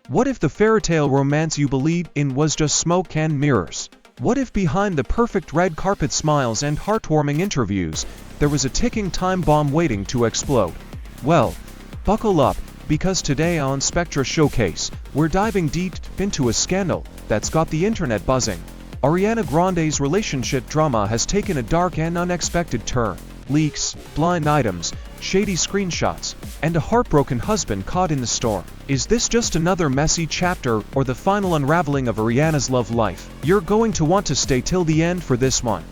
What if the fairytale romance you believed in was just smoke and mirrors? What if behind the perfect red carpet smiles and heartwarming interviews, there was a ticking time bomb waiting to explode? Well, buckle up, because today on SpectraShowcase, we're diving deep into a scandal that's got the internet buzzing. Ariana Grande's relationship drama has taken a dark and unexpected turn. Leaks, blind items, shady screenshots, and a heartbroken husband caught in the storm. Is this just another messy chapter or the final unraveling of Ariana's love life? You're going to want to stay till the end for this one.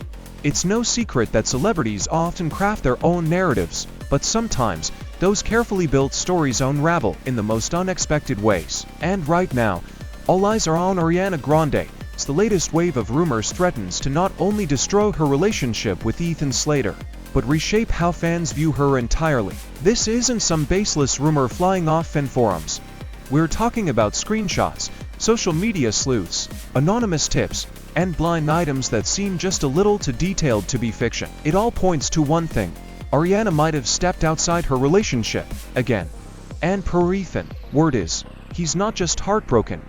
It's no secret that celebrities often craft their own narratives, but sometimes, those carefully built stories unravel in the most unexpected ways. And right now, all eyes are on Ariana Grande. The latest wave of rumors threatens to not only destroy her relationship with Ethan Slater, but reshape how fans view her entirely. This isn't some baseless rumor flying off fan forums. We're talking about screenshots, social media sleuths, anonymous tips, and blind items that seem just a little too detailed to be fiction. It all points to one thing: Ariana might have stepped outside her relationship again. And per Ethan, word is, he's not just heartbroken,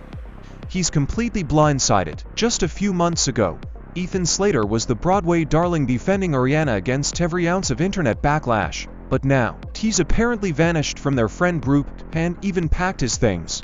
he's completely blindsided. Just a few months ago, Ethan Slater was the Broadway darling defending Ariana against every ounce of internet backlash. But now, he's apparently vanished from their friend group and even packed his things.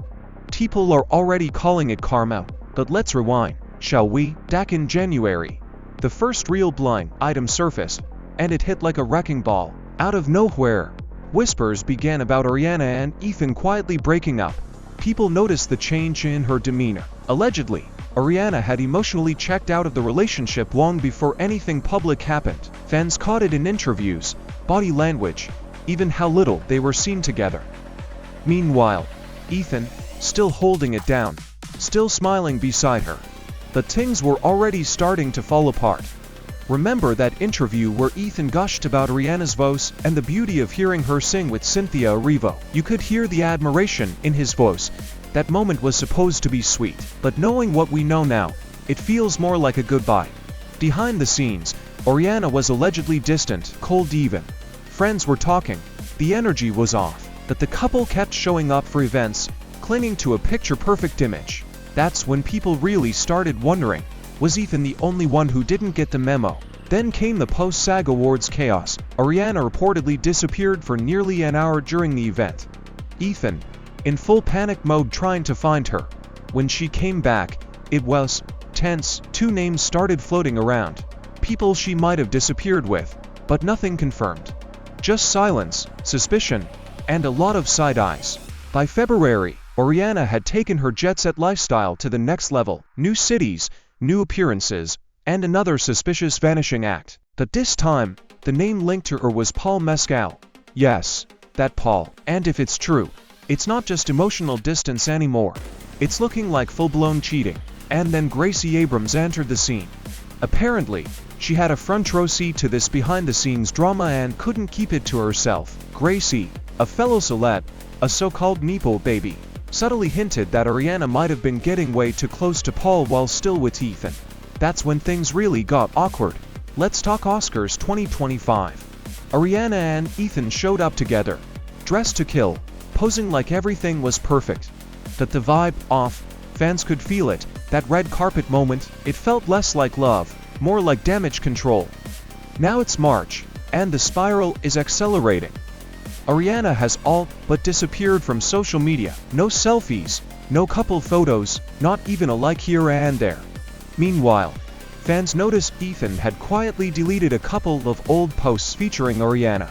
People are already calling it karma, but let's rewind, shall we? Back in January, the first real blind item surfaced, and it hit like a wrecking ball. Out of nowhere, whispers began about Ariana and Ethan quietly breaking up. People noticed the change in her demeanor. Allegedly, Ariana had emotionally checked out of the relationship long before anything public happened. Fans caught it in interviews, body language, even how little they were seen together. Meanwhile, Ethan, still holding it down, still smiling beside her. But things were already starting to fall apart. Remember that interview where Ethan gushed about Ariana's voice and the beauty of hearing her sing with Cynthia Erivo? You could hear the admiration in his voice. That moment was supposed to be sweet, but knowing what we know now, it feels more like a goodbye. Behind the scenes, Ariana was allegedly distant, cold even. Friends were talking, the energy was off, but the couple kept showing up for events, clinging to a picture-perfect image. That's when people really started wondering, was Ethan the only one who didn't get the memo? Then came the post-SAG Awards chaos. Ariana reportedly disappeared for nearly an hour during the event. Ethan, in full panic mode trying to find her. When she came back, it was tense. Two names started floating around. People she might have disappeared with, but nothing confirmed. Just silence, suspicion, and a lot of side eyes. By February, Ariana had taken her jet-set lifestyle to the next level. New cities, new appearances, and another suspicious vanishing act. But this time, the name linked to her was Paul Mescal. Yes, that Paul. And if it's true, it's not just emotional distance anymore. It's looking like full-blown cheating. And then Gracie Abrams entered the scene. Apparently, she had a front row seat to this behind-the-scenes drama and couldn't keep it to herself. Gracie, a fellow celeb, a so-called Nepo baby, subtly hinted that Ariana might have been getting way too close to Paul while still with Ethan. That's when things really got awkward. Let's talk Oscars 2025. Ariana and Ethan showed up together, dressed to kill, posing like everything was perfect. But the vibe off, fans could feel it, that red carpet moment. It felt less like love, more like damage control. Now it's March, and the spiral is accelerating. Ariana has all but disappeared from social media. No selfies, no couple photos, not even a like here and there. Meanwhile, fans noticed Ethan had quietly deleted a couple of old posts featuring Ariana.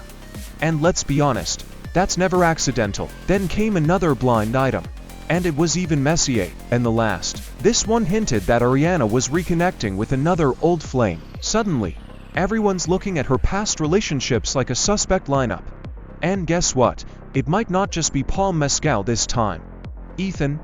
And let's be honest, that's never accidental. Then came another blind item. And it was even messier, and the last. This one hinted that Ariana was reconnecting with another old flame. Suddenly, everyone's looking at her past relationships like a suspect lineup. And guess what? It might not just be Paul Mescal this time. Ethan?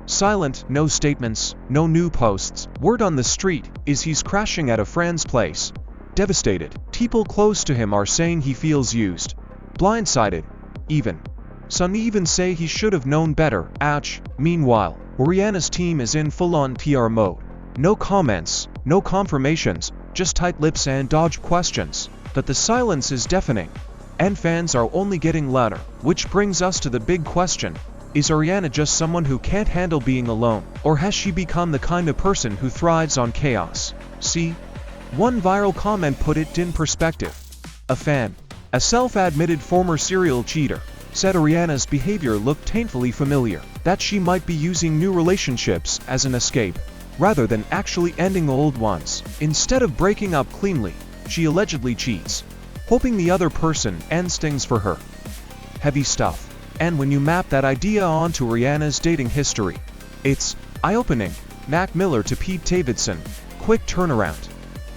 Silent, no statements, no new posts. Word on the street is he's crashing at a friend's place. Devastated. People close to him are saying he feels used. Blindsided. Even. Some even say he should have known better. Ouch. Meanwhile, Ariana's team is in full-on PR mode. No comments, no confirmations, just tight lips and dodged questions. But the silence is deafening. And fans are only getting louder. Which brings us to the big question. Is Ariana just someone who can't handle being alone, or has she become the kind of person who thrives on chaos? See? One viral comment put it in perspective. A fan, a self-admitted former serial cheater, said Ariana's behavior looked painfully familiar, that she might be using new relationships as an escape, rather than actually ending old ones. Instead of breaking up cleanly, she allegedly cheats, hoping the other person ends things for her. Heavy stuff. And when you map that idea onto Ariana's dating history, it's eye-opening. Mac Miller to Pete Davidson, quick turnaround.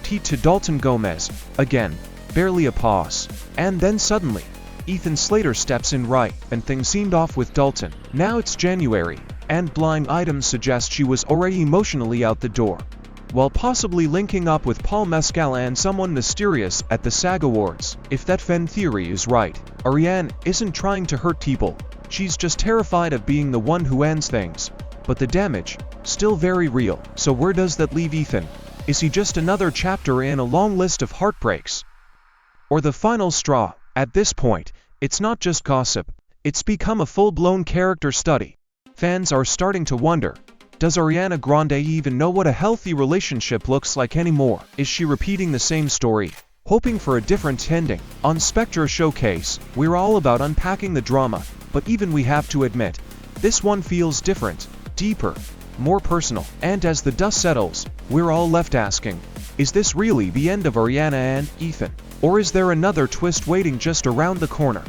T to Dalton Gomez, again, barely a pause. And then suddenly, Ethan Slater steps in right, and things seemed off with Dalton. Now it's January, and blind items suggest she was already emotionally out the door, while possibly linking up with Paul Mescal and someone mysterious at the SAG Awards. If that fan theory is right, Ariana isn't trying to hurt people, she's just terrified of being the one who ends things. But the damage, still very real. So where does that leave Ethan? Is he just another chapter in a long list of heartbreaks? Or the final straw? At this point, it's not just gossip, it's become a full-blown character study. Fans are starting to wonder, does Ariana Grande even know what a healthy relationship looks like anymore? Is she repeating the same story, hoping for a different ending? On SpectraShowcase, we're all about unpacking the drama, but even we have to admit, this one feels different, deeper, more personal. And as the dust settles, we're all left asking, is this really the end of Ariana and Ethan? Or is there another twist waiting just around the corner?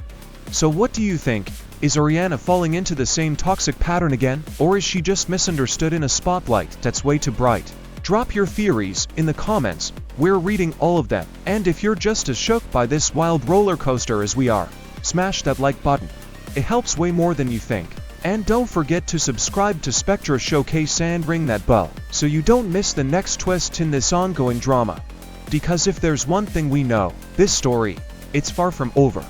So what do you think? Is Ariana falling into the same toxic pattern again? Or is she just misunderstood in a spotlight that's way too bright? Drop your theories in the comments, we're reading all of them. And if you're just as shook by this wild roller coaster as we are, smash that like button. It helps way more than you think. And don't forget to subscribe to SpectraShowcase and ring that bell, so you don't miss the next twist in this ongoing drama. Because if there's one thing we know, this story, it's far from over.